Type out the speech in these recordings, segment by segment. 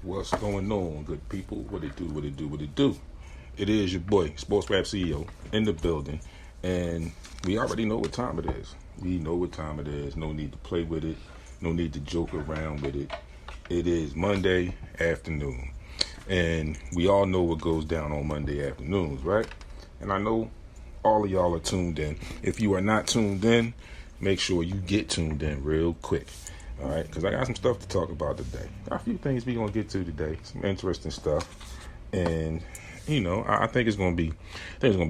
What's going on, good people? What it do, what it do, what it do? It is your boy, SportsRap CEO, in the building. And we already know what time it is. We know what time it is. No need to play with it. No need to joke around with it. It is Monday afternoon. And we all know what goes down on Monday afternoons, right? And I know all of y'all are tuned in. If you are not tuned in, make sure you get tuned in real quick. All right, because I got some stuff to talk about today. Got a few things we're going to get to today. Some interesting stuff. And, you know, I think it's going to be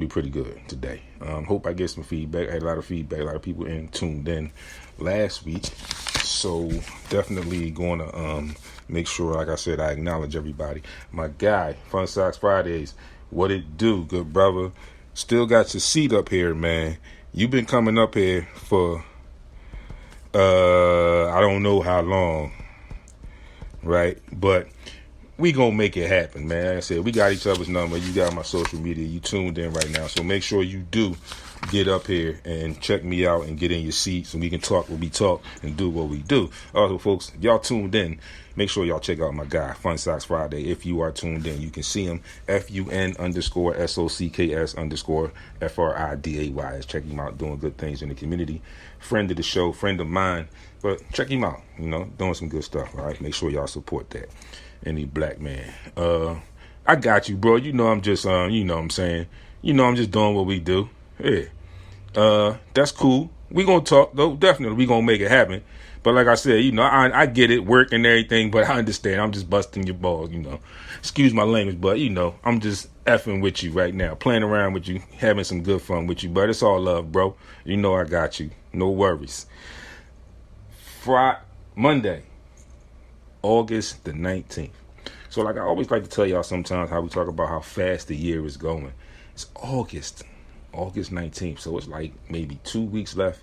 pretty good today. Hope I get some feedback. I had a lot of feedback. A lot of people tuned in last week. So definitely going to make sure, like I said, I acknowledge everybody. My guy, Fun Socks Fridays, what it do, good brother? Still got your seat up here, man. You've been coming up here for I don't know how long, right? But we gonna make it happen, man. Like I said, we got each other's number. You got my social media. You tuned in right now. So make sure you do get up here and check me out and get in your seats and we can talk what we talk and do what we do. Also, folks, if y'all tuned in, make sure y'all check out my guy, Fun Socks Friday. If you are tuned in, you can see him, FUN_SOCKS_FRIDAY. Check him out, doing good things in the community. Friend of the show, friend of mine. But check him out, you know, doing some good stuff, all right? Make sure y'all support that. Any black man. I got you, bro. You know I'm just, you know what I'm saying? You know I'm just doing what we do. Yeah. That's cool. We gonna talk, though. Definitely, we gonna make it happen. But like I said, you know, I get it, work and everything, but I understand. I'm just busting your balls, you know. Excuse my language, but, you know, I'm just effing with you right now, playing around with you, having some good fun with you. But it's all love, bro. You know I got you. No worries. Monday, August the 19th. So like I always like to tell y'all sometimes how we talk about how fast the year is going. It's August 19th. So it's like maybe 2 weeks left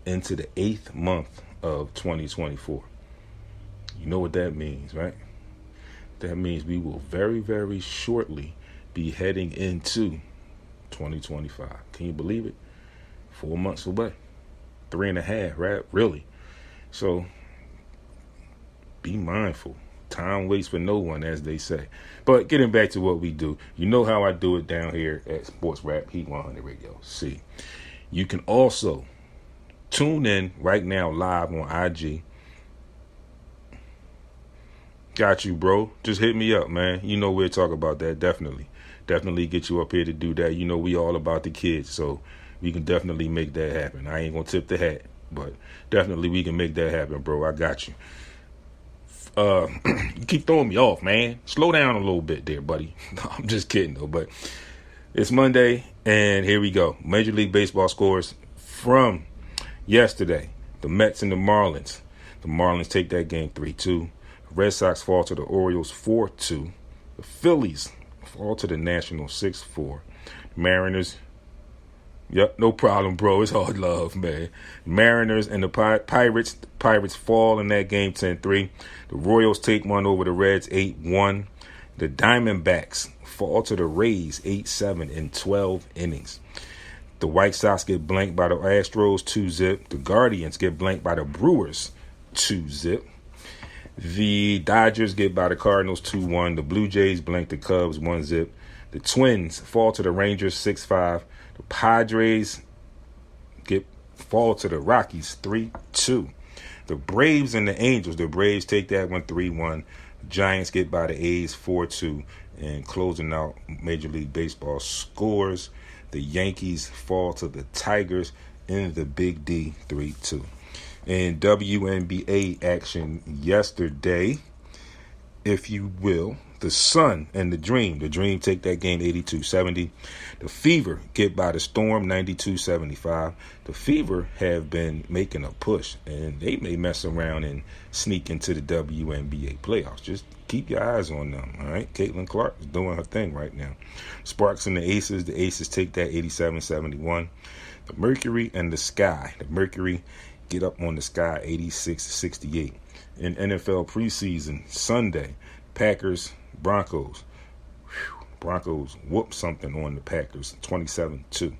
into the 8th month of 2024. You know what that means, right? That means we will very, very shortly be heading into 2025. Can you believe it? 4 months away. 3.5, right? Really? So be mindful. Time waits for no one, as they say. But getting back to what we do, you know how I do it down here at SportsRap Heat 100 Radio. See, you can also tune in right now live on IG. Got you, bro. Just hit me up, man. You know we'll talk about that. Definitely get you up here to do that. You know we all about the kids, so we can definitely make that happen. I ain't gonna tip the hat, but definitely we can make that happen, bro. I got you. You keep throwing me off, man. Slow down a little bit there, buddy. No, I'm just kidding, though. But it's Monday, and here we go. Major League Baseball scores from yesterday. The Mets and the Marlins. The Marlins take that game 3-2. The Red Sox fall to the Orioles 4-2. The Phillies fall to the Nationals 6-4. Mariners. Yep, no problem, bro. It's all love, man. Mariners and the Pirates. The Pirates fall in that game 10-3. The Royals take one over the Reds 8-1. The Diamondbacks fall to the Rays 8-7 in 12 innings. The White Sox get blanked by the Astros 2-0. The Guardians get blanked by the Brewers 2-0. The Dodgers get by the Cardinals 2-1. The Blue Jays blank the Cubs 1-0. The Twins fall to the Rangers 6-5. The Padres fall to the Rockies 3-2. The Braves and the Angels, the Braves take that one 3-1. The Giants get by the A's 4-2. And closing out Major League Baseball scores, the Yankees fall to the Tigers in the Big D 3-2. In WNBA action yesterday, if you will, the Sun and the Dream take that game 82-70. The Fever get by the Storm 92-75. The Fever have been making a push, and they may mess around and sneak into the WNBA playoffs. Just keep your eyes on them, all right? Caitlin Clark is doing her thing right now. Sparks and the Aces take that 87-71. The Mercury and the Sky. The Mercury get up on the Sky 86-68. In NFL preseason Sunday, Packers, Broncos. Broncos whooped something on the Packers 27-2.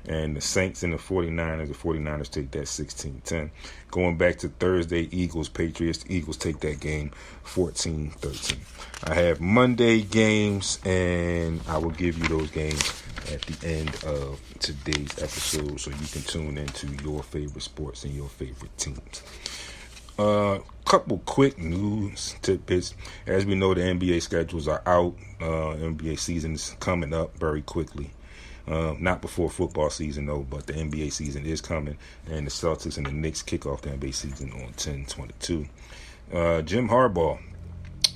And the Saints and the 49ers take that 16-10. Going back to Thursday, Eagles-Patriots. The Eagles take that game 14-13. I have Monday games, and I will give you those games at the end of today's episode so you can tune into your favorite sports and your favorite teams. Couple quick news tidbits. As we know, the NBA schedules are out. NBA season is coming up very quickly. Not before football season, though, but the NBA season is coming. And the Celtics and the Knicks kick off the NBA season on 10/22. Jim Harbaugh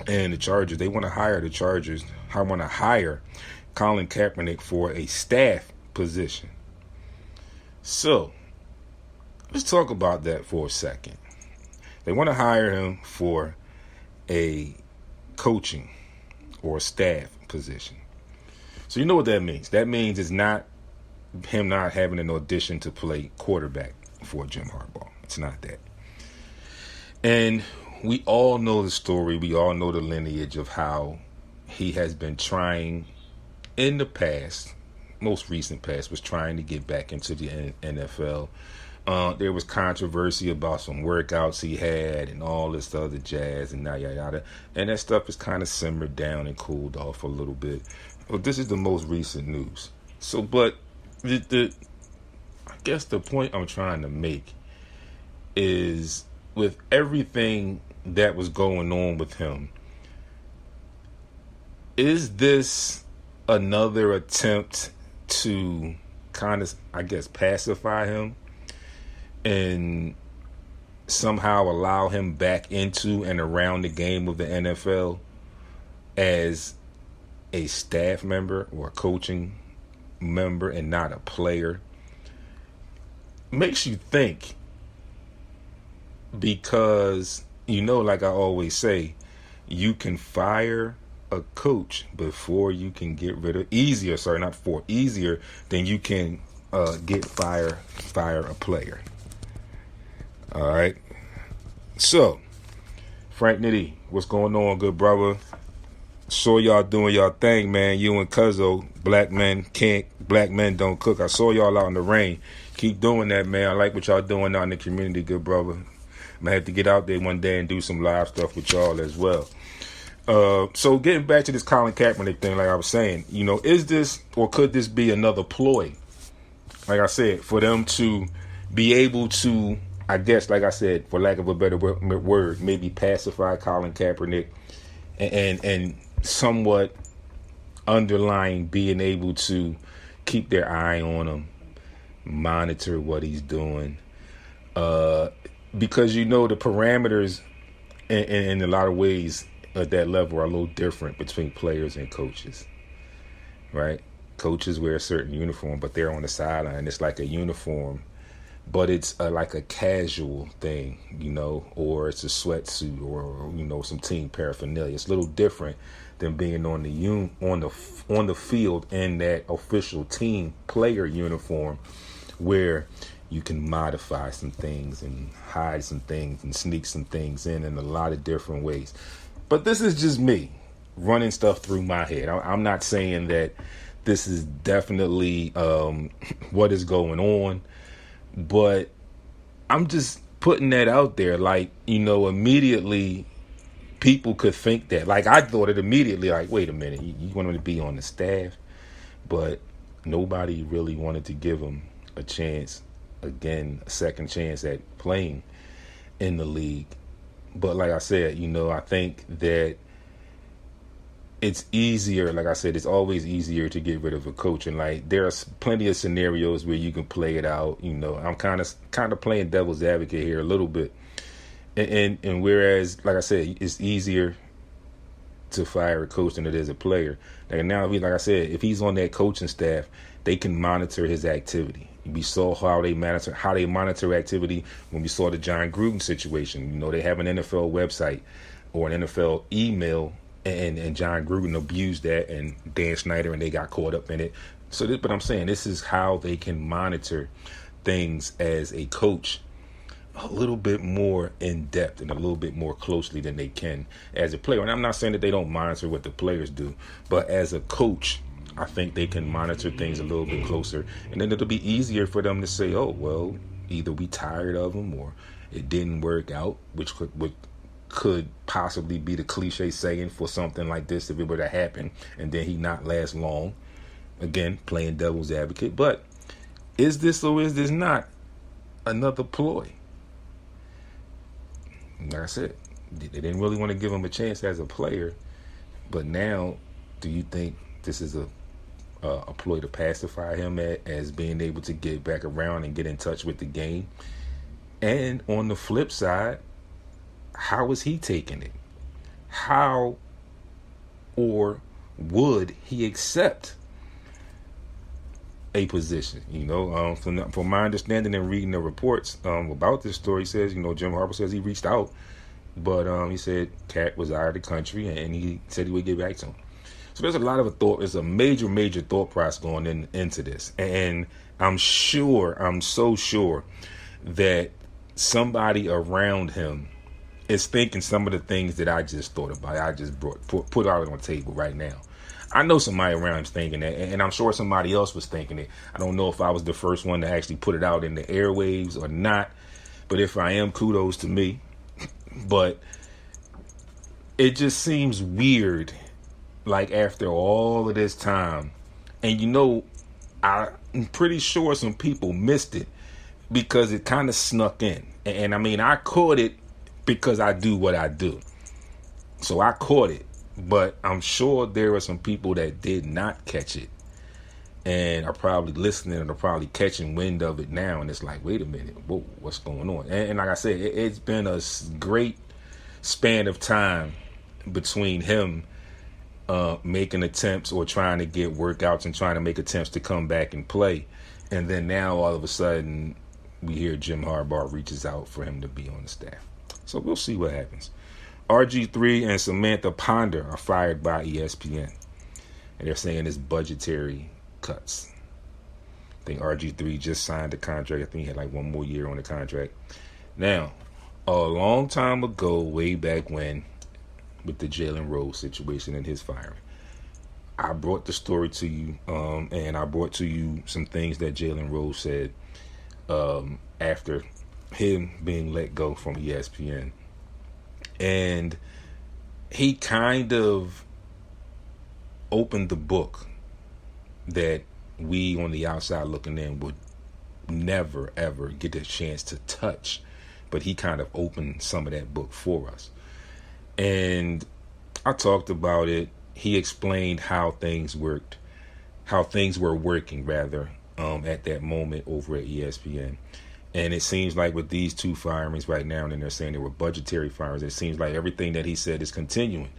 and the Chargers, they want to hire the Chargers. I want to hire Colin Kaepernick for a staff position. So, let's talk about that for a second. They want to hire him for a coaching or a staff position. So you know what that means. That means it's not him not having an audition to play quarterback for Jim Harbaugh. It's not that. And we all know the story. We all know the lineage of how he has been trying in the past, most recent past, was trying to get back into the NFL. There was controversy about some workouts he had and all this other jazz and yada yada. And that stuff is kind of simmered down and cooled off a little bit. Well, this is the most recent news. So, but I guess the point I'm trying to make is with everything that was going on with him, is this another attempt to kind of, I guess, pacify him and somehow allow him back into and around the game of the NFL as a staff member or a coaching member and not a player? Makes you think, because, you know, like I always say, you can fire a coach before you can get rid of, easier than you can fire a player. All right. So, Frank Nitty, what's going on, good brother? Saw y'all doing y'all thing, man. You and Cuzzo, black men don't cook. I saw y'all out in the rain. Keep doing that, man. I like what y'all doing out in the community, good brother. I'm gonna have to get out there one day and do some live stuff with y'all as well. So getting back to this Colin Kaepernick thing, like I was saying, you know, is this or could this be another ploy? Like I said, for them to be able to, I guess, like I said, for lack of a better word, maybe pacify Colin Kaepernick and somewhat underlying being able to keep their eye on him, monitor what he's doing. Because, you know, the parameters in a lot of ways at that level are a little different between players and coaches, right? Coaches wear a certain uniform, but they're on the sideline. It's like a uniform, but it's like a casual thing, you know, or it's a sweatsuit or, you know, some team paraphernalia. It's a little different than being on the field in that official team player uniform, where you can modify some things and hide some things and sneak some things in a lot of different ways. But this is just me running stuff through my head. I'm not saying that this is definitely what is going on, but I'm just putting that out there. Like, you know, immediately people could think that. Like, I thought it immediately, like, wait a minute, you want him to be on the staff? But nobody really wanted to give him a chance, again, a second chance at playing in the league. But like I said, you know, I think that it's easier, like I said, it's always easier to get rid of a coach. And like, there's plenty of scenarios where you can play it out. You know, I'm kind of playing devil's advocate here a little bit. And whereas, like I said, it's easier to fire a coach than it is a player. Like now, like I said, if he's on that coaching staff, they can monitor his activity. We saw how they monitor activity when we saw the John Gruden situation. You know, they have an NFL website or an NFL email, and John Gruden abused that, and Dan Snyder, and they got caught up in it. So, but I'm saying this is how they can monitor things as a coach a little bit more in depth and a little bit more closely than they can as a player. And I'm not saying that they don't monitor what the players do, but as a coach, I think they can monitor things a little bit closer, and then it'll be easier for them to say, oh, well, either we tired of him or it didn't work out, which could possibly be the cliche saying for something like this if it were to happen, and then he not last long. Again, playing devil's advocate. But is this or is this not another ploy? Like I said, they didn't really want to give him a chance as a player, but now, do you think this is a ploy to pacify him as being able to get back around and get in touch with the game? And on the flip side, how is he taking it? How or would he accept a position? From my understanding and reading the reports about this story, says, Jim Harbaugh says he reached out, but he said Cat was out of the country and he said he would get back to him. So there's a lot of there's a major thought process going into this. And I'm so sure that somebody around him is thinking some of the things that I just thought about. I just put out on the table right now. I know somebody around him's thinking that, and I'm sure somebody else was thinking it. I don't know if I was the first one to actually put it out in the airwaves or not, but if I am, kudos to me. But it just seems weird, like after all of this time, and I'm pretty sure some people missed it because it kind of snuck in. And I mean, I caught it because I do what I do. So I caught it. But I'm sure there are some people that did not catch it and are probably listening and are probably catching wind of it now. And it's like, wait a minute, whoa, what's going on? And like I said, it's been a great span of time between him making attempts or trying to get workouts and trying to make attempts to come back and play. And then now all of a sudden we hear Jim Harbaugh reaches out for him to be on the staff. So we'll see what happens. RG3 and Samantha Ponder are fired by ESPN. And they're saying it's budgetary cuts. I think RG3 just signed the contract. I think he had like one more year on the contract. Now, a long time ago, way back when, with the Jalen Rose situation and his firing, I brought the story to you, and I brought to you some things that Jalen Rose said after him being let go from ESPN. And he kind of opened the book that we on the outside looking in would never, ever get a chance to touch. But he kind of opened some of that book for us. And I talked about it. He explained how things worked, how things were working, rather, at that moment over at ESPN. And it seems like with these two firings right now, and they're saying they were budgetary firings, it seems like everything that he said is continuing.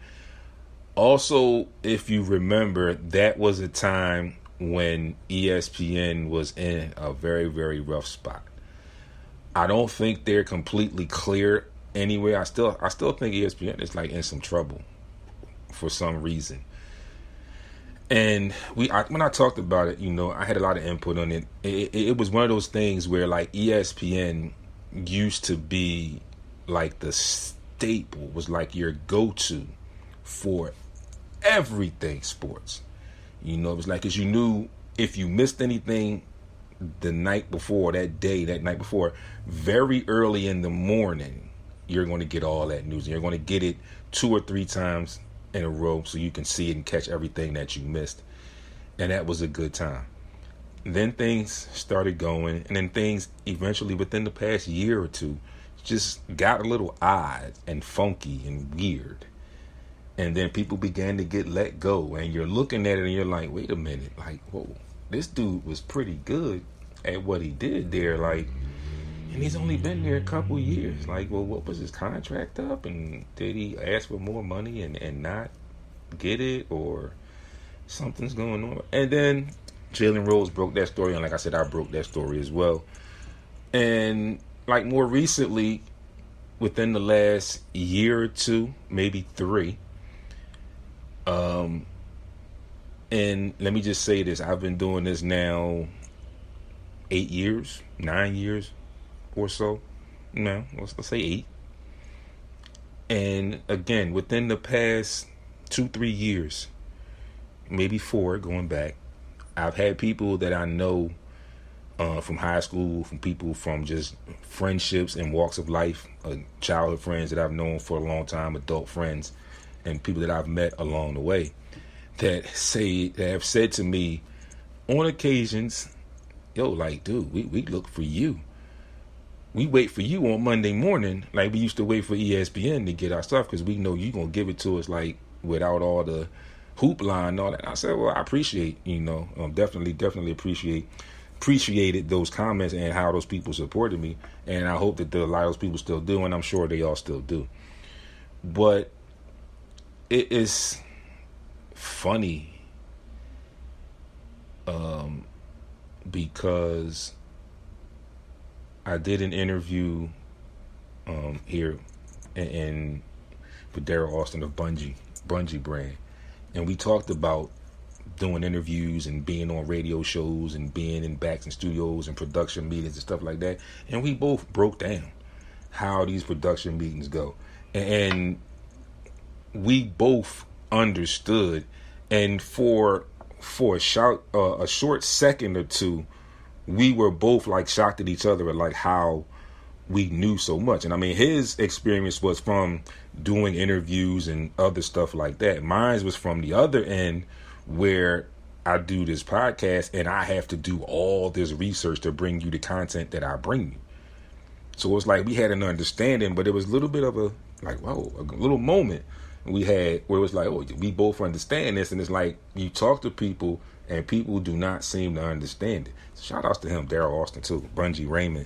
Also, if you remember, that was a time when ESPN was in a very, very rough spot. I don't think they're completely clear anyway. I still think ESPN is like in some trouble for some reason. And when I talked about it, I had a lot of input on it. It was one of those things where like ESPN used to be like the staple, was like your go-to for everything sports. It was like, as you knew, if you missed anything the night before, that night before, very early in the morning, you're going to get all that news. And you're going to get it 2 or 3 times in a row so you can see it and catch everything that you missed. And that was a good time. Then things started going, and then things eventually within the past year or two just got a little odd and funky and weird. And then people began to get let go, and you're looking at it and you're like, wait a minute, like, whoa, this dude was pretty good at what he did there, like, and he's only been there a couple years. Like, well, what was his contract up? And did he ask for more money and not get it? Or something's going on? And then Jalen Rose broke that story. And like I said, I broke that story as well. And like more recently, within the last year or two, maybe 3, and let me just say this. I've been doing this now 8 years, 9 years. Or so. No, let's say 8. And again, within the past 2-3 years, maybe 4 going back. I've had people that I know from high school, from people from just friendships and walks of life, childhood friends that I've known for a long time, adult friends, and people that I've met along the way that have said to me on occasions, yo, like, dude, we look for you. We wait for you on Monday morning like we used to wait for ESPN to get our stuff because we know you're going to give it to us like without all the hoopla and all that. I said, well, I appreciate, definitely appreciated those comments and how those people supported me. And I hope that a lot of those people still do, and I'm sure they all still do. But it is funny because I did an interview here in with Daryl Austin of Bungie brand, and we talked about doing interviews and being on radio shows and being in backs and studios and production meetings and stuff like that. And we both broke down how these production meetings go, and we both understood. And for a short second or two, we were both like shocked at each other at like how we knew so much. And I mean, his experience was from doing interviews and other stuff like that. Mine was from the other end where I do this podcast and I have to do all this research to bring you the content that I bring you. So it's like we had an understanding, but it was a little bit of a little moment we had where it was like, oh, we both understand this. And it's like you talk to people and people do not seem to understand it. So shout outs to him, Daryl Austin too, Bungie Raymond.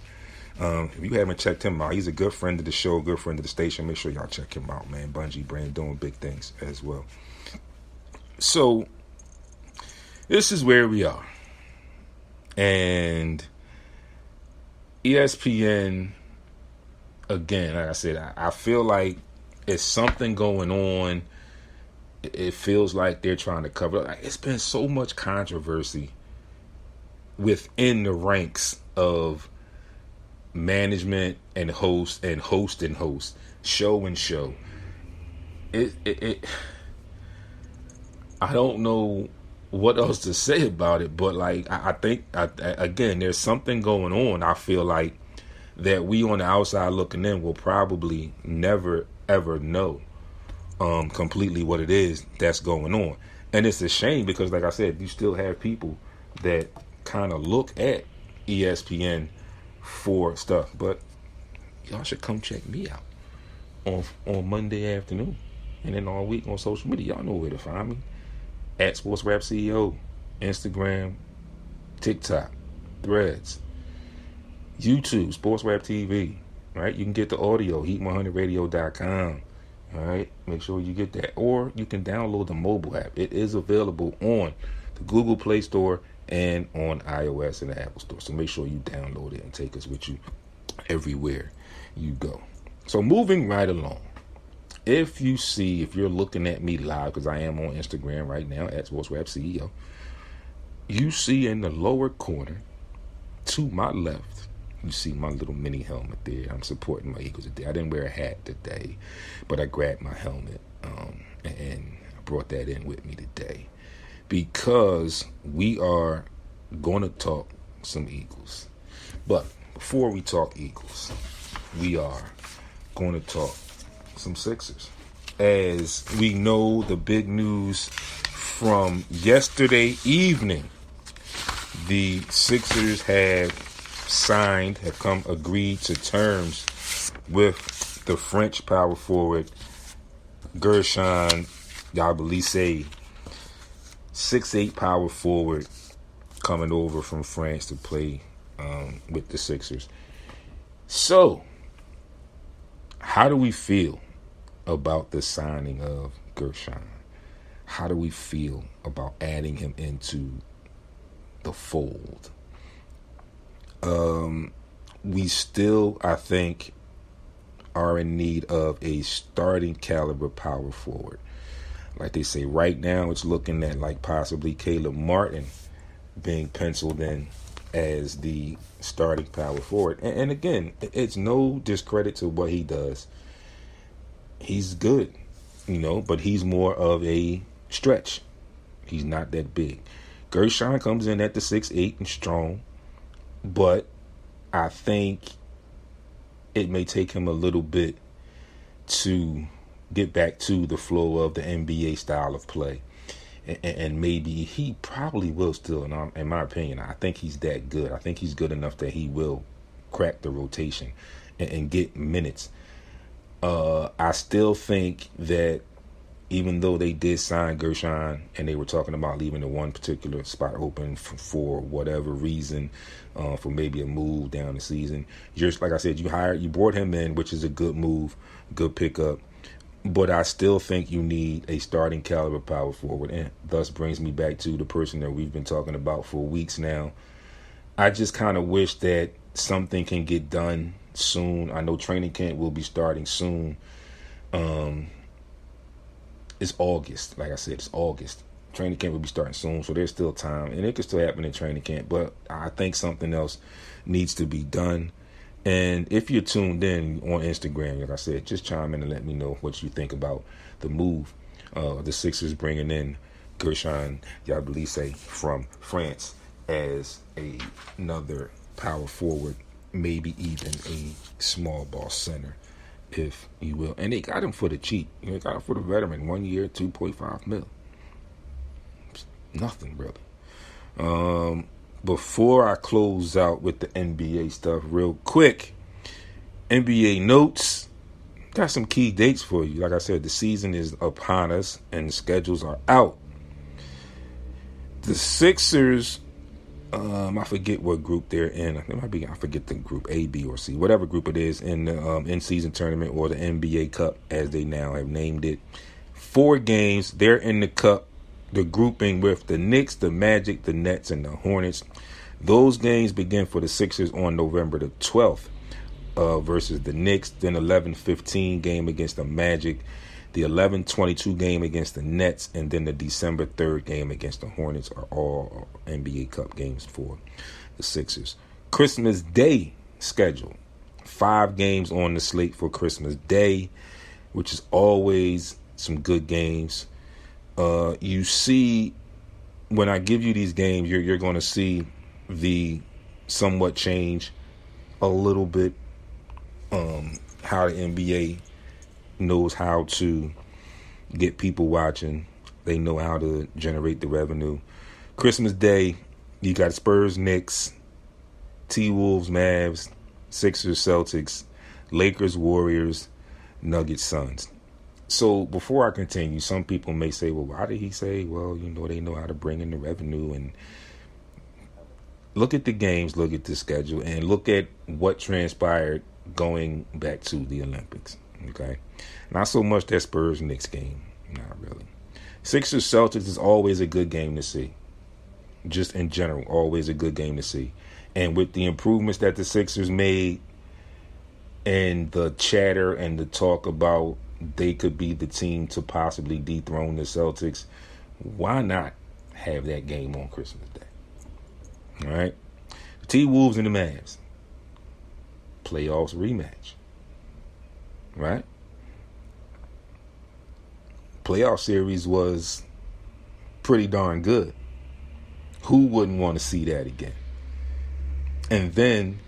If you haven't checked him out, he's a good friend of the show, good friend of the station. Make sure y'all check him out, man. Bungie brand doing big things as well. So this is where we are. And ESPN, again, like I said, I feel like it's something going on. It feels like they're trying to cover it. Like, it's been so much controversy within the ranks of management and host, show and show. I don't know what else to say about it, but like I think again, there's something going on. I feel like that we on the outside looking in will probably never ever know completely what it is that's going on. And it's a shame because, like I said, you still have people that kind of look at ESPN for stuff. But y'all should come check me out on Monday afternoon and then all week on social media. Y'all know where to find me. At SportsRap CEO, Instagram, TikTok, Threads, YouTube, SportsRap TV. Right? You can get the audio, heat100radio.com. All right, make sure you get that. Or you can download the mobile app. It is available on the Google Play Store and on iOS and the Apple Store. So make sure you download it and take us with you everywhere you go. So moving right along. If you're looking at me live, because I am on Instagram right now at SportsRap CEO, you see in the lower corner to my left, you see my little mini helmet there. I'm supporting my Eagles today. I didn't wear a hat today, but I grabbed my helmet and I brought that in with me today because we are going to talk some Eagles. But before we talk Eagles, we are going to talk some Sixers. As we know, the big news from yesterday evening, the Sixers have agreed to terms with the French power forward Gershon Yabusele, 6'8" power forward coming over from France to play with the Sixers. So, how do we feel about the signing of Gershon? How do we feel about adding him into the fold? We still, I think, are in need of a starting caliber power forward. Like they say, right now it's looking at like possibly Caleb Martin being penciled in as the starting power forward. And again, it's no discredit to what he does. He's good, but he's more of a stretch He's not that big. Gershon comes in at the 6'8" and strong, but I think it may take him a little bit to get back to the flow of the NBA style of play. And maybe he probably will still, in my opinion, I think he's that good. I think he's good enough that he will crack the rotation and get minutes. I still think that even though they did sign Gershon and they were talking about leaving the one particular spot open for whatever reason, for maybe a move down the season, just like I said, you brought him in, which is a good move, good pickup. But I still think you need a starting caliber power forward, and thus brings me back to the person that we've been talking about for weeks now. I just kind of wish that something can get done soon. I know training camp will be starting soon. It's August. Like I said, it's August. Training camp will be starting soon, so there's still time, and it could still happen in training camp. But I think something else needs to be done. And if you're tuned in on Instagram, like I said, just chime in and let me know what you think about the move. The Sixers bringing in Gershon Yabulise from France as another power forward, maybe even a small ball center, if you will. And they got him for the cheap. They got him for the veteran. 1 year, $2.5 million. Nothing, really. Before I close out with the NBA stuff real quick, NBA notes, got some key dates for you. Like I said, the season is upon us and the schedules are out. The Sixers, I forget what group they're in. I forget the group, A, B, or C, whatever group it is in the in-season tournament or the NBA Cup, as they now have named it. 4 games, they're in the Cup. The grouping with the Knicks, the Magic, the Nets, and the Hornets. Those games begin for the Sixers on November the 12th versus the Knicks. Then 11-15 game against the Magic. The 11-22 game against the Nets. And then the December 3rd game against the Hornets are all NBA Cup games for the Sixers. Christmas Day schedule. 5 games on the slate for Christmas Day, which is always some good games. You see, when I give you these games, you're going to see the somewhat change a little bit, how the NBA knows how to get people watching. They know how to generate the revenue. Christmas Day, you got Spurs, Knicks, T-Wolves, Mavs, Sixers, Celtics, Lakers, Warriors, Nuggets, Suns. So before I continue, some people may say, well, why did he say, well, they know how to bring in the revenue? And look at the games, look at the schedule, and look at what transpired going back to the Olympics. Okay? Not so much that Spurs-Knicks game. Not really. Sixers-Celtics is always a good game to see. Just in general, always a good game to see. And with the improvements that the Sixers made and the chatter and the talk about they could be the team to possibly dethrone the Celtics, why not have that game on Christmas Day? All right? The T-Wolves and the Mavs. Playoffs rematch. Right? Playoff series was pretty darn good. Who wouldn't want to see that again? And then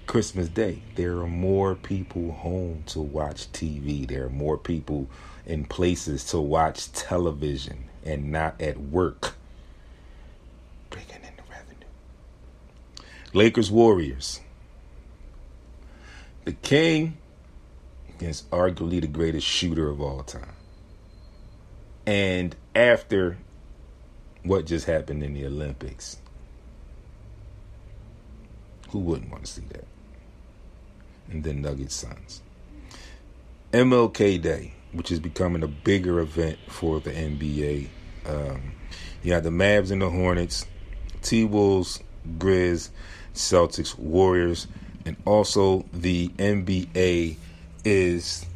Christmas Day, there are more people home to watch TV. There are more people in places to watch television and not at work. Bringing in the revenue. Lakers, Warriors. The King is arguably the greatest shooter of all time. And after what just happened in the Olympics, who wouldn't want to see that? And then Nuggets Suns. MLK Day, which is becoming a bigger event for the NBA. You have the Mavs and the Hornets, T-Wolves, Grizz, Celtics, Warriors, and also the NBA is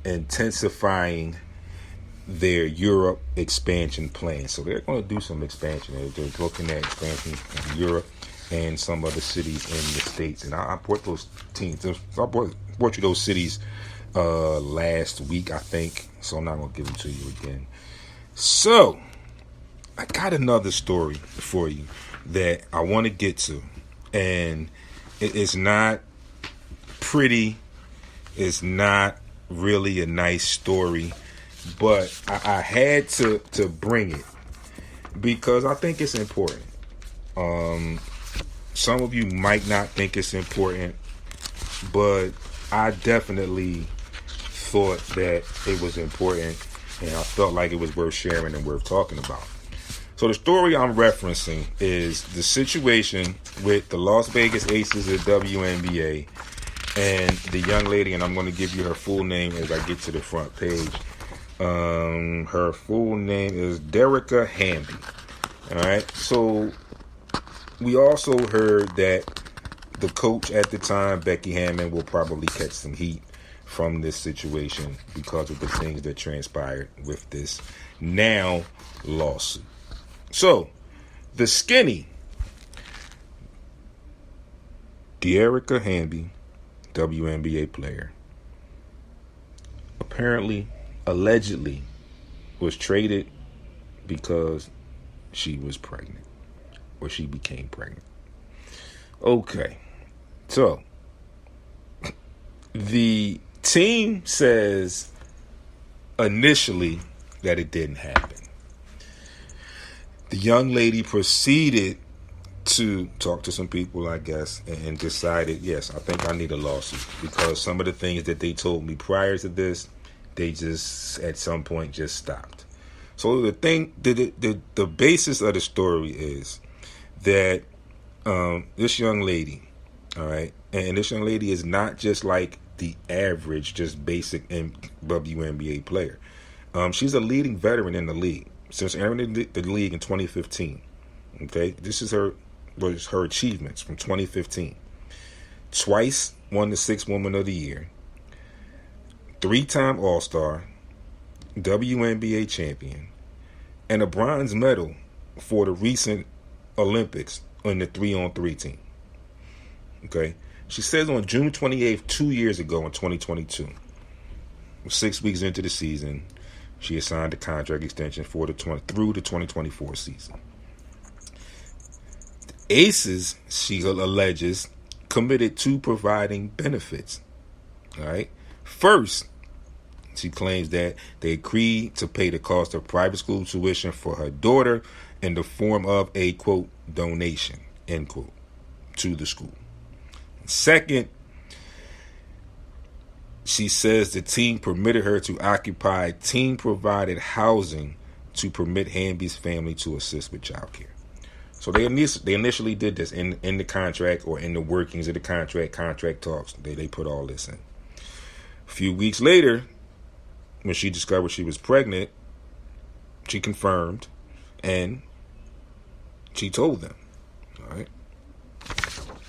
intensifying their Europe expansion plan. So they're going to do some expansion. They're looking at expansion in Europe and some other cities in the States. And I brought those teams. I brought you those cities last week, I think. So I'm not going to give them to you again. So I got another story for you that I want to get to. And it's not pretty. It's not really a nice story. But I had to bring it because I think it's important. Some of you might not think it's important, but I definitely thought that it was important, and I felt like it was worth sharing and worth talking about. So the story I'm referencing is the situation with the Las Vegas Aces of the WNBA and the young lady, and I'm going to give you her full name as I get to the front page. Her full name is Derica Hamby. All right. So we also heard that the coach at the time, Becky Hammon, will probably catch some heat from this situation because of the things that transpired with this now lawsuit. So, the skinny Derica Hamby, WNBA player, apparently, allegedly, was traded because she was pregnant, or she became pregnant. Okay, so the team says initially that it didn't happen. The young lady proceeded to talk to some people, I guess, and decided, yes, I think I need a lawsuit because some of the things that they told me prior to this, they just at some point just stopped. So the basis of the story is that this young lady, all right, and this young lady is not just like the average, just basic WNBA player. She's a leading veteran in the league since entering the league in 2015. Okay, this is her achievements from 2015. Twice won the Sixth Woman of the Year. 3-time All-Star, WNBA champion, and a bronze medal for the recent Olympics on the 3-on-3 team. Okay, she says on June 28th, 2 years ago in 2022, 6 weeks into the season, she has signed a contract extension through the 2024 season. The Aces, she alleges, committed to providing benefits. All right. First, she claims that they agreed to pay the cost of private school tuition for her daughter in the form of a, quote, donation, end quote, to the school. Second, she says the team permitted her to occupy team-provided housing to permit Hamby's family to assist with childcare. So they initially did this in the contract or in the workings of the contract talks. They put all this in. A few weeks later, when she discovered she was pregnant, she confirmed and she told them. All right.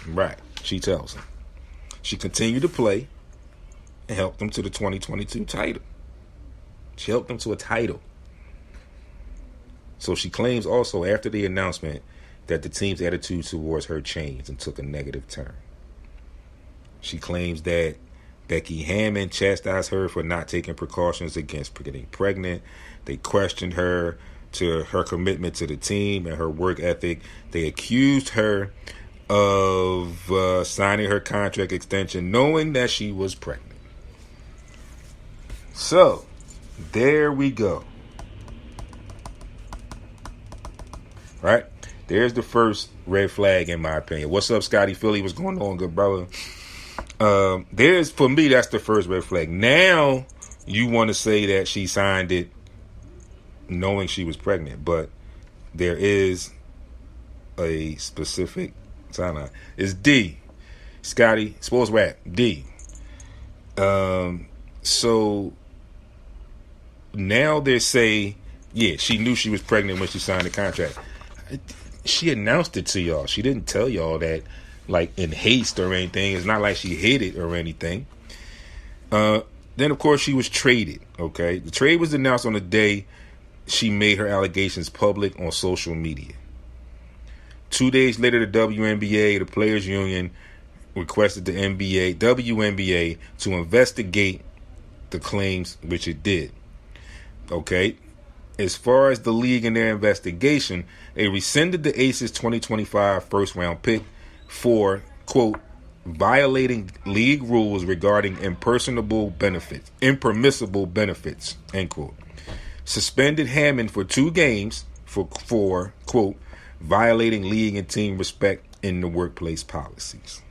Right. She tells them. She continued to play and helped them to the 2022 title. She helped them to a title. So she claims also after the announcement that the team's attitude towards her changed and took a negative turn. She claims that Becky Hammon chastised her for not taking precautions against getting pregnant. They questioned her to her commitment to the team and her work ethic. They accused her of signing her contract extension knowing that she was pregnant. So, there we go. Right? There's the first red flag in my opinion. What's up, Scotty Philly? What's going on, good brother? For me, that's the first red flag. Now, you want to say that she signed it knowing she was pregnant, but there is a specific sign. It's D. Scotty, SportsRap, D. So now they say, yeah, she knew she was pregnant when she signed the contract. She announced it to y'all. She didn't tell y'all that like in haste or anything. It's not like she hid it or anything. Then, of course, she was traded, okay? The trade was announced on the day she made her allegations public on social media. 2 days later, the WNBA, the Players Union, requested the WNBA, to investigate the claims, which it did. Okay? as far as the league and their investigation, they rescinded the Aces 2025 first round pick for, quote, violating league rules regarding impermissible benefits, end quote. Suspended Hammond for 2 games for quote, violating league and team respect in the workplace policies.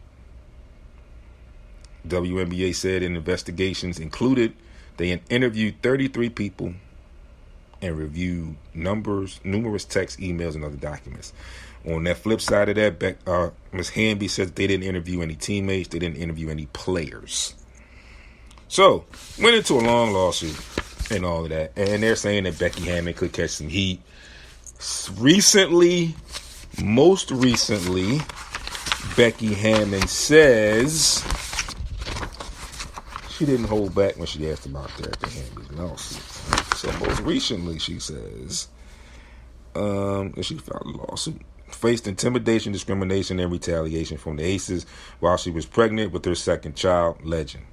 WNBA said in investigations included, they interviewed 33 people and reviewed numerous text, emails, and other documents. On that flip side of that, Ms. Hamby says they didn't interview any teammates, they didn't interview any players. So, went into a long lawsuit and all of that, and they're saying that Becky Hammon could catch some heat. Most recently, Becky Hammon says she didn't hold back when she asked about that at Hamby's lawsuit. So most recently, she says, she filed a lawsuit, faced intimidation, discrimination, and retaliation from the Aces while she was pregnant with her second child, Legend.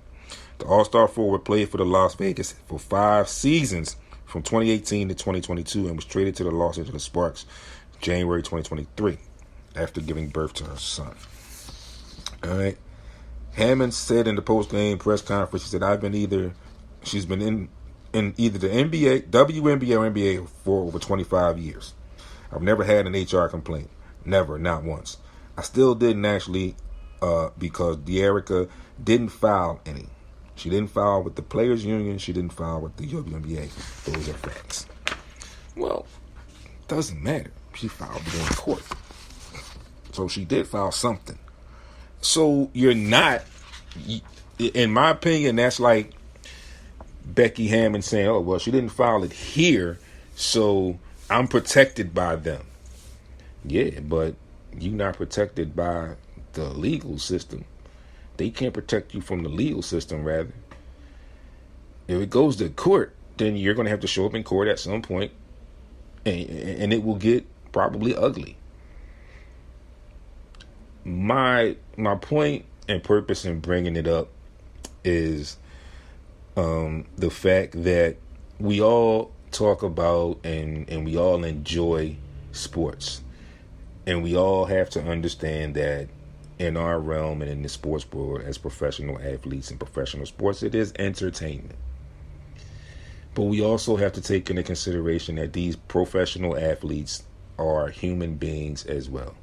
The All-Star forward played for the Las Vegas for 5 seasons from 2018 to 2022 and was traded to the Los Angeles Sparks January 2023 after giving birth to her son. All right. Hammond said in the post-game press conference, she said, she's been in either the NBA, WNBA, or NBA for over 25 years. I've never had an HR complaint. Never, not once. I still didn't actually because De'Erica didn't file any. She didn't file with the Players Union. She didn't file with the WNBA. Those are facts. Well, doesn't matter. She filed it in court. So she did file something. So you're not, in my opinion, that's like Becky Hammon saying, oh, well, she didn't file it here, so I'm protected by them. Yeah, but you're not protected by the legal system. They can't protect you from the legal system, rather. If it goes to court, then you're going to have to show up in court at some point, and it will get probably ugly. My point and purpose in bringing it up is the fact that we all talk about and we all enjoy sports. And we all have to understand that in our realm and in the sports world as professional athletes and professional sports, it is entertainment. But we also have to take into consideration that these professional athletes are human beings as well.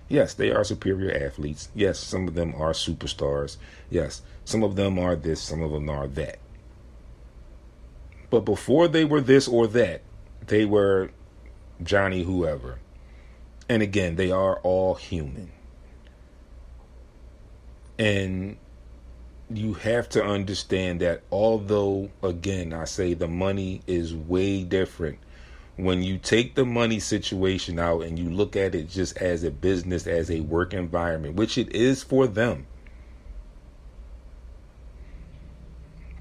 Yes, they are superior athletes. Yes, some of them are superstars. Yes, some of them are this, some of them are that. But before they were this or that, they were Johnny whoever. And again, they are all human. And you have to understand that although, again, I say the money is way different, when you take the money situation out and you look at it just as a business, as a work environment, which it is for them,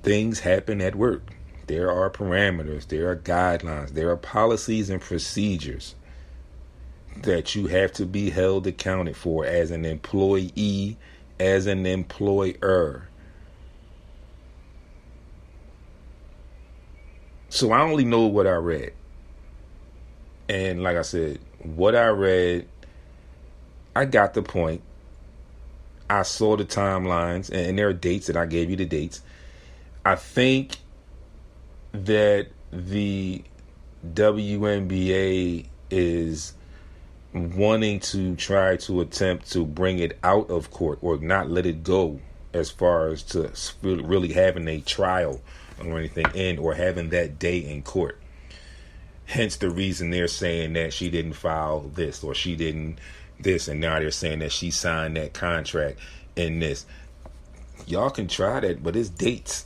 things happen at work. There are parameters, there are guidelines, there are policies and procedures that you have to be held accounted for as an employee, as an employer. So I only know what I read. And like I said, what I read, I got the point. I saw the timelines, and there are dates, and I gave you the dates. I think that the WNBA is wanting to try to attempt to bring it out of court or not let it go as far as to really having a trial or anything in or having that day in court. Hence the reason they're saying that she didn't file this or she didn't this, and now they're saying that she signed that contract in this. Y'all can try that, but it's dates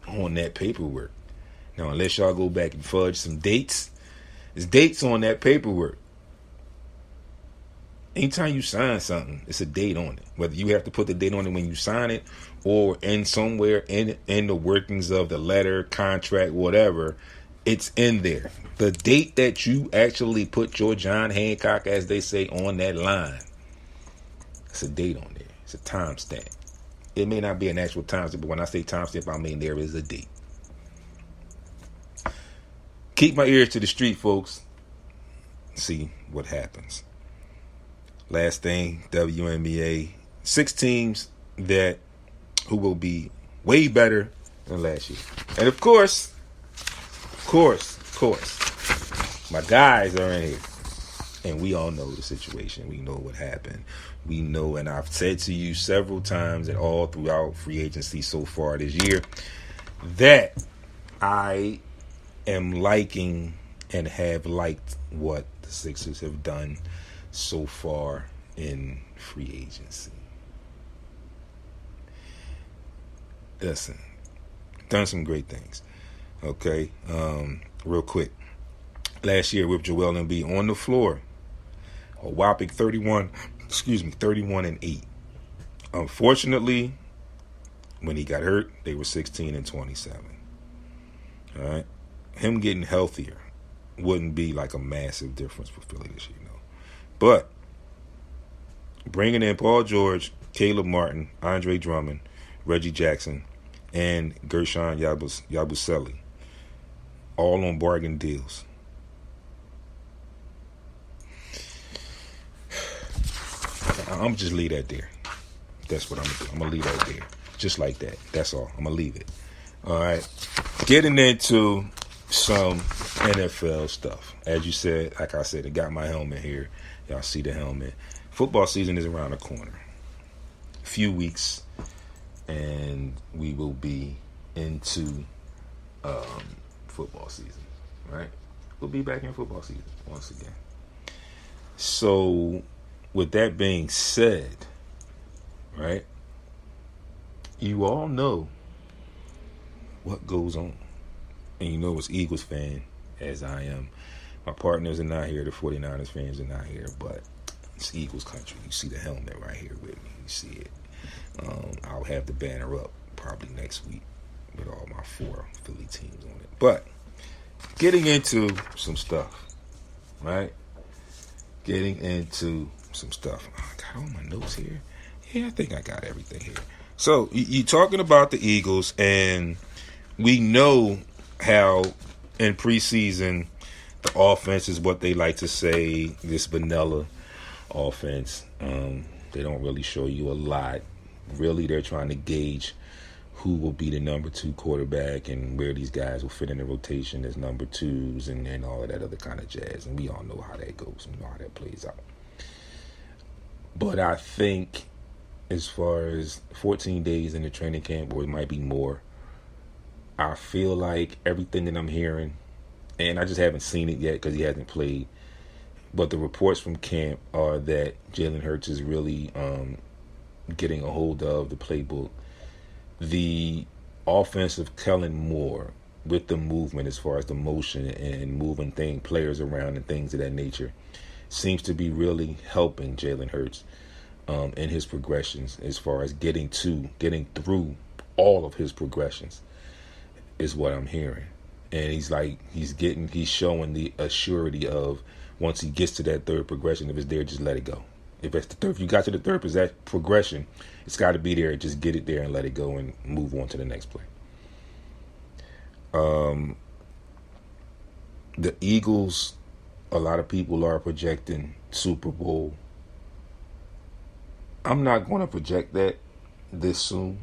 on that paperwork. Now, unless y'all go back and fudge some dates, it's dates on that paperwork. Anytime you sign something, it's a date on it. Whether you have to put the date on it when you sign it or in somewhere in the workings of the letter, contract, whatever, it's in there. The date that you actually put your John Hancock, as they say, on that line, it's a date on there. It's a timestamp. It may not be an actual timestamp, but when I say timestamp, I mean there is a date. keep my ears to the street, folks. See what happens. Last thing, WNBA, 6 teams who will be way better than last year. And of course, my guys are in here. And we all know the situation. We know what happened. We know, and I've said to you several times and all throughout free agency so far this year, that I am liking and have liked what the Sixers have done so far in free agency. Listen, done some great things. Okay, real quick. Last year with Joel Embiid on the floor, a whopping 31-8. Unfortunately, when he got hurt, they were 16-27. All right, him getting healthier wouldn't be like a massive difference for Philly this year, But bringing in Paul George, Caleb Martin, Andre Drummond, Reggie Jackson, and Gershon Yabusele, all on bargain deals. I'm just leave that there. That's what I'm going to do. I'm going to leave that there. Just like that. That's all. I'm going to leave it. All right. Getting into some NFL stuff. As you said, like I said, I got my helmet here. Y'all see the helmet. Football season is around the corner. A few weeks, and we will be into football season. Right? We'll be back in football season once again. So, with that being said, right, you all know what goes on. And you know, as Eagles fan, as I am, my partners are not here, the 49ers fans are not here, but it's Eagles country. You see the helmet right here with me. You see it. I'll have the banner up probably next week with all my 4 Philly teams on it. But getting into some stuff, right? Getting into some stuff. I got all my notes here. Yeah, I think I got everything here. So, you're talking about the Eagles, and we know how in preseason the offense is what they like to say, this vanilla offense. They don't really show you a lot. Really, they're trying to gauge who will be the number 2 quarterback and where these guys will fit in the rotation as number 2s and all of that other kind of jazz. And we all know how that goes. We know how that plays out. But I think as far as 14 days in the training camp, or it might be more, I feel like everything that I'm hearing, and I just haven't seen it yet because he hasn't played, but the reports from camp are that Jalen Hurts is really getting a hold of the playbook. The offense of Kellen Moore with the movement as far as the motion and moving players around and things of that nature seems to be really helping Jalen Hurts in his progressions as far as getting through all of his progressions is what I'm hearing. And he's showing the assurity of once he gets to that third progression, if it's there, just let it go. If you got to the third progression, it's got to be there. Just get it there and let it go and move on to the next play. The Eagles, a lot of people are projecting Super Bowl. I'm not going to project that this soon.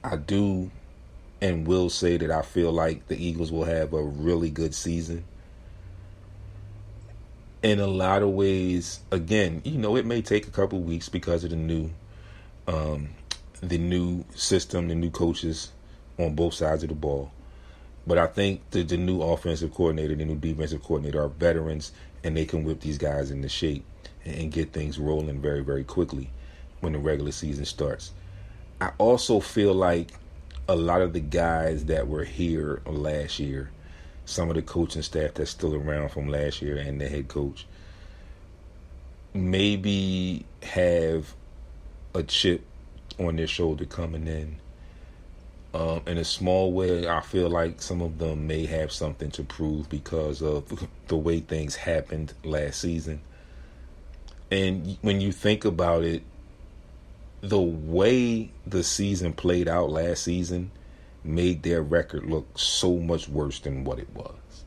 I do and will say that I feel like the Eagles will have a really good season. In a lot of ways, again, it may take a couple weeks because of the new system, the new coaches on both sides of the ball. But I think the new offensive coordinator, the new defensive coordinator are veterans, and they can whip these guys into shape and get things rolling very, very quickly when the regular season starts. I also feel like a lot of the guys that were here last year, some of the coaching staff that's still around from last year and the head coach, maybe have a chip on their shoulder coming in. In a small way, I feel like some of them may have something to prove because of the way things happened last season. And when you think about it, the way the season played out last season made their record look so much worse than what it was.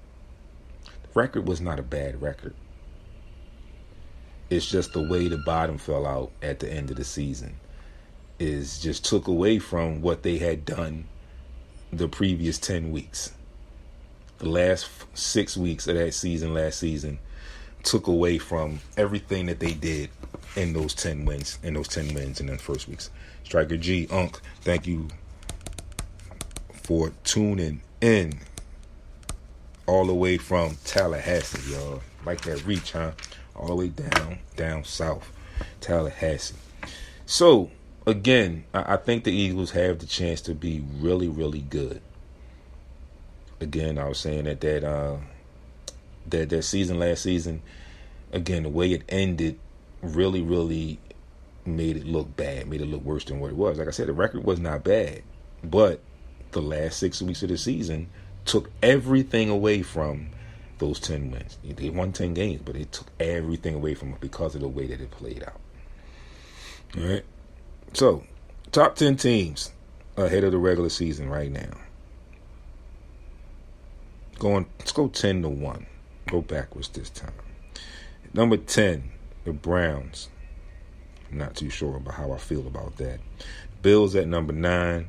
record was not a bad record. It's just the way the bottom fell out at the end of the season is just took away from what they had done the previous 10 weeks. The last 6 weeks of that season, last season, took away from everything that they did in those 10 wins, in the first weeks. Striker G, Unc, thank you for tuning in all the way from Tallahassee, y'all. Like that reach, huh? All the way down south, Tallahassee. So, again, I think the Eagles have the chance to be really, really good. Again, I was saying that season, last season, again, the way it ended really, really made it look bad, made it look worse than what it was. Like I said, the record was not bad, but the last 6 weeks of the season took everything away from those 10 wins. They won 10 games, but it took everything away from it because of the way that it played out. All right. So, top 10 teams ahead of the regular season right now. Let's go 10-1. Go backwards this time. Number 10, the Browns. I'm not too sure about how I feel about that. Bills at number 9.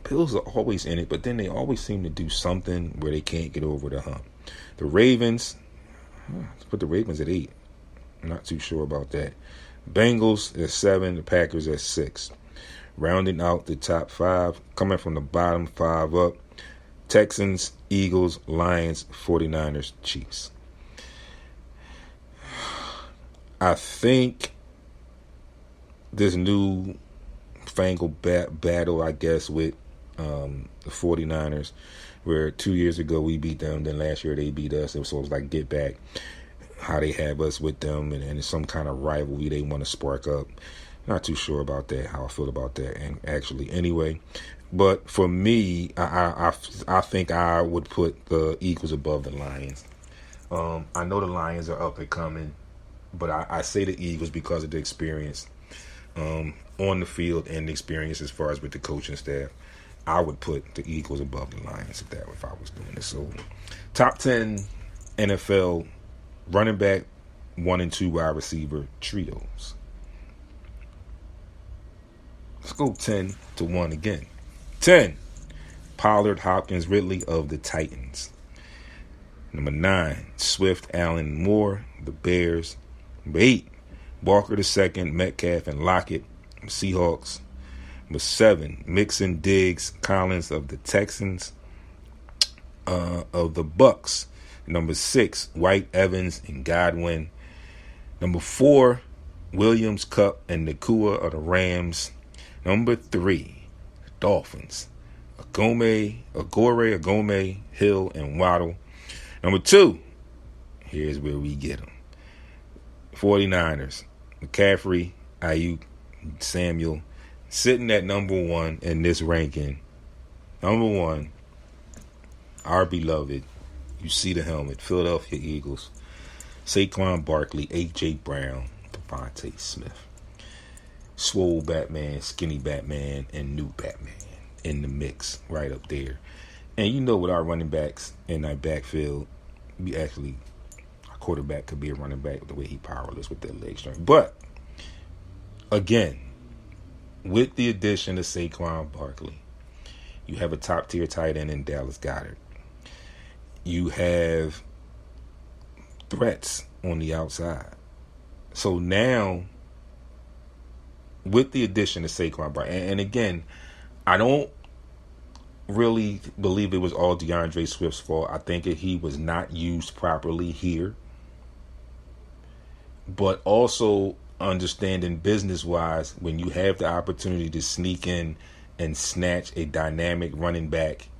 Bills are always in it, but then they always seem to do something where they can't get over the hump. The Ravens, let's put the Ravens at 8. I'm not too sure about that. Bengals at 7, the Packers at 6. Rounding out the top 5, coming from the bottom 5 up, Texans, Eagles, Lions, 49ers, Chiefs. I think this new fangled battle, I guess, with the 49ers, where 2 years ago we beat them, then last year they beat us. So it was like get back how they have us with them, and it's some kind of rivalry they want to spark up. Not too sure about that, how I feel about that, and actually anyway. But for me, I think I would put the Eagles above the Lions. I know the Lions are up and coming, but I say the Eagles because of the experience on the field and the experience as far as with the coaching staff. I would put the Eagles above the Lions if I was doing this. So, top 10 NFL running back, 1 and 2 wide receiver trios. Let's go 10-1 again. 10, Pollard, Hopkins, Ridley of the Titans. Number 9, Swift, Allen, Moore, the Bears. Number 8, Walker II, Metcalf, and Lockett, Seahawks. Number 7, Mixon, Diggs, Collins of the Texans. Of the Bucks. Number 6, White, Evans, and Godwin. Number 4, Williams, Kupp, and Nakua of the Rams. Number 3, Dolphins, Agome, Hill, and Waddle. Number 2, here's where we get them. 49ers, McCaffrey, Ayuk, Samuel, sitting at number 1 in this ranking. Number 1, our beloved, you see the helmet, Philadelphia Eagles, Saquon Barkley, A.J. Brown, Devontae Smith. Swole Batman, Skinny Batman, and New Batman in the mix right up there. And you know, with our running backs in our backfield, our quarterback could be a running back the way he powerless with that leg strength. But, again, with the addition of Saquon Barkley, you have a top-tier tight end in Dallas Goedert. You have threats on the outside. So now, with the addition of Saquon Barkley, and again, I don't really believe it was all DeAndre Swift's fault. I think that he was not used properly here. But also understanding business-wise, when you have the opportunity to sneak in and snatch a dynamic running back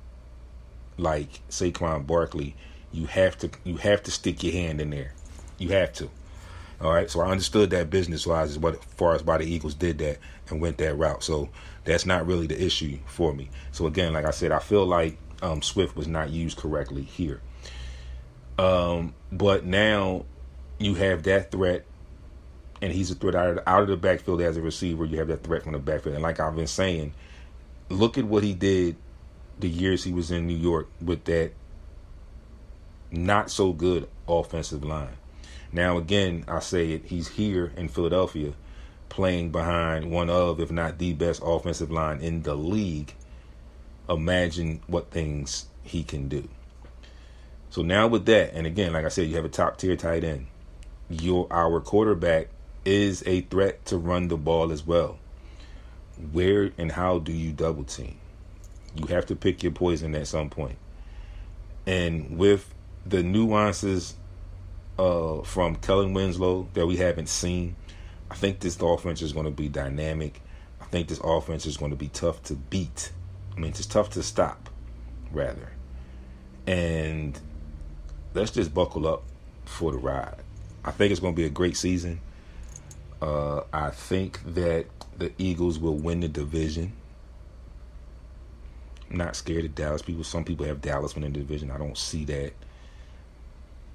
like Saquon Barkley, you have to stick your hand in there. You have to. All right, so I understood that business-wise as far as why the Eagles did that and went that route. So that's not really the issue for me. So again, like I said, I feel like Swift was not used correctly here. But now you have that threat, and he's a threat out of the backfield as a receiver. You have that threat from the backfield. And like I've been saying, look at what he did the years he was in New York with that not so good offensive line. Now, again, I say it, he's here in Philadelphia playing behind one of, if not the best offensive line in the league. Imagine what things he can do. So now with that, and again, like I said, you have a top-tier tight end. Our quarterback is a threat to run the ball as well. Where and how do you double team? You have to pick your poison at some point. And with the nuances from Kellen Winslow that we haven't seen, I think this offense is going to be dynamic. I think this offense is going to be tough to beat. I mean, it's tough to stop, rather. And let's just buckle up for the ride. I think it's going to be a great season. I think that the Eagles will win the division. I'm not scared of Dallas. Some people have Dallas winning the division. I don't see that.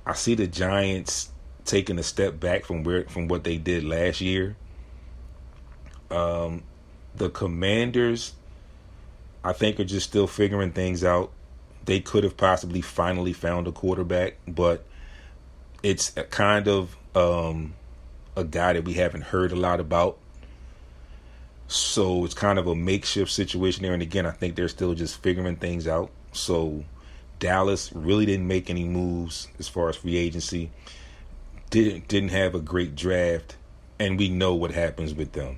I see the Giants taking a step back from what they did last year. The Commanders, I think, are just still figuring things out. They could have possibly finally found a quarterback, but it's a kind of a guy that we haven't heard a lot about. So it's kind of a makeshift situation there. And again, I think they're still just figuring things out. So Dallas really didn't make any moves as far as free agency. Didn't have a great draft, and we know what happens with them.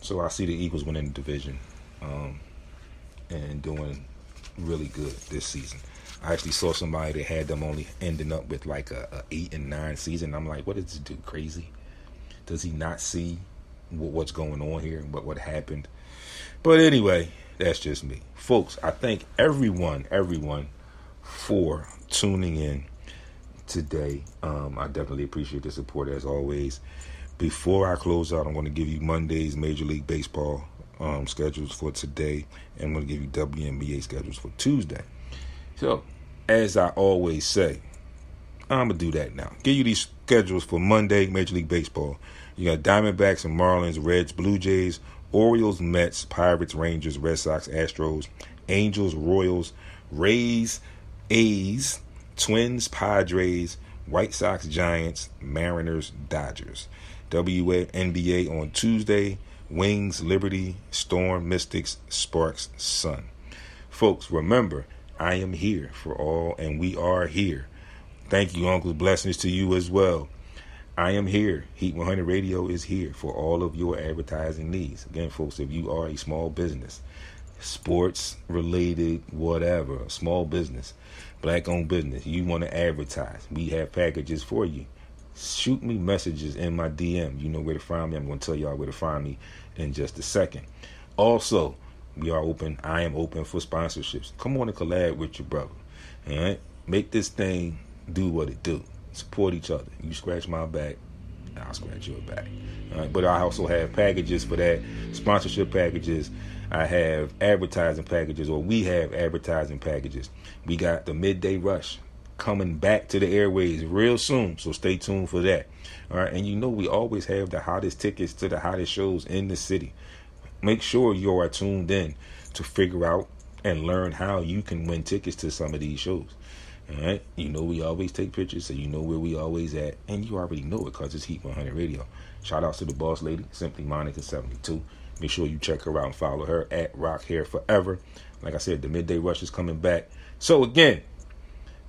So I see the Eagles winning the division and doing really good this season. I actually saw somebody that had them only ending up with like a 8-9 season. I'm like, what is this dude, crazy? Does he not see what's going on here and what happened? But anyway, that's just me. Folks, I thank everyone for tuning in today. I definitely appreciate the support as always. Before I close out, I'm going to give you Monday's Major League Baseball schedules for today, and I'm going to give you WNBA schedules for Tuesday. So, as I always say, I'm going to do that now. Give you these schedules for Monday, Major League Baseball. You got Diamondbacks and Marlins, Reds, Blue Jays, Orioles, Mets, Pirates, Rangers, Red Sox, Astros, Angels, Royals, Rays, A's, Twins, Padres, White Sox, Giants, Mariners, Dodgers. WNBA on Tuesday, Wings, Liberty, Storm, Mystics, Sparks, Sun. Folks, remember, I am here for all, and we are here. Thank you, Uncle. Blessings to you as well. I am here. Heat 100 Radio is here for all of your advertising needs. Again, folks, if you are a small business, sports related, whatever, small business, black-owned business, you want to advertise, we have packages for you. Shoot me messages in my DM. You know where to find me. I'm going to tell y'all where to find me in just a second. Also, I am open for sponsorships. Come on and collab with your brother. All right? Make this thing do what it do. Support each other. You scratch my back, I'll scratch your back. All right? But I also have packages for that. Sponsorship packages. I have advertising packages, or we have advertising packages. We got the Midday Rush coming back to the airways real soon, so stay tuned for that. All right, and you know we always have the hottest tickets to the hottest shows in the city. Make sure you are tuned in to figure out and learn how you can win tickets to some of these shows. All right, you know we always take pictures, so you know where we always at, and you already know it because it's Heat 100 Radio. Shout outs to the boss lady, Simply Monica72. Make sure you check her out and follow her at Rock Hair Forever. Like I said, the Midday Rush is coming back. So again,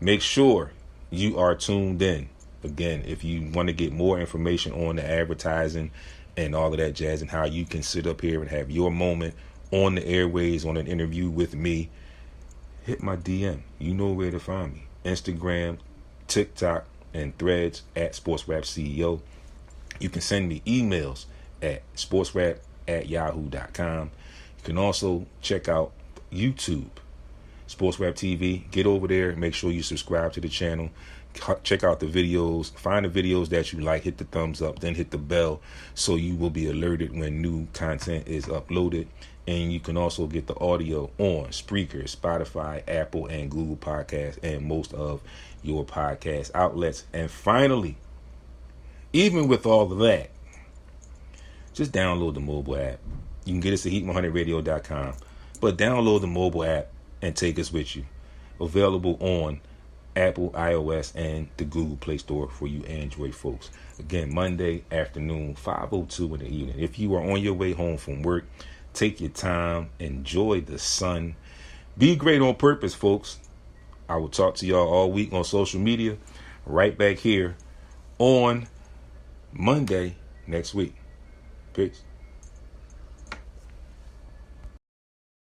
make sure you are tuned in. Again, if you want to get more information on the advertising and all of that jazz and how you can sit up here and have your moment on the airways on an interview with me, hit my DM. You know where to find me. Instagram, TikTok, and Threads at SportsRap CEO. You can send me emails at sportsrap@yahoo.com. You can also check out YouTube, SportsRap TV. Get over there. Make sure you subscribe to the channel. Check out the videos. Find the videos that you like. Hit the thumbs up. Then hit the bell so you will be alerted when new content is uploaded. And you can also get the audio on Spreaker, Spotify, Apple, and Google Podcasts, and most of your podcast outlets. And finally, even with all of that, just download the mobile app. You can get us at heat100radio.com. But download the mobile app and take us with you. Available on Apple, iOS, and the Google Play Store for you Android folks. Again, Monday afternoon, 5:02 in the evening. If you are on your way home from work, take your time, enjoy the sun. Be great on purpose, folks. I will talk to y'all all week on social media, right back here on Monday next week. Peace.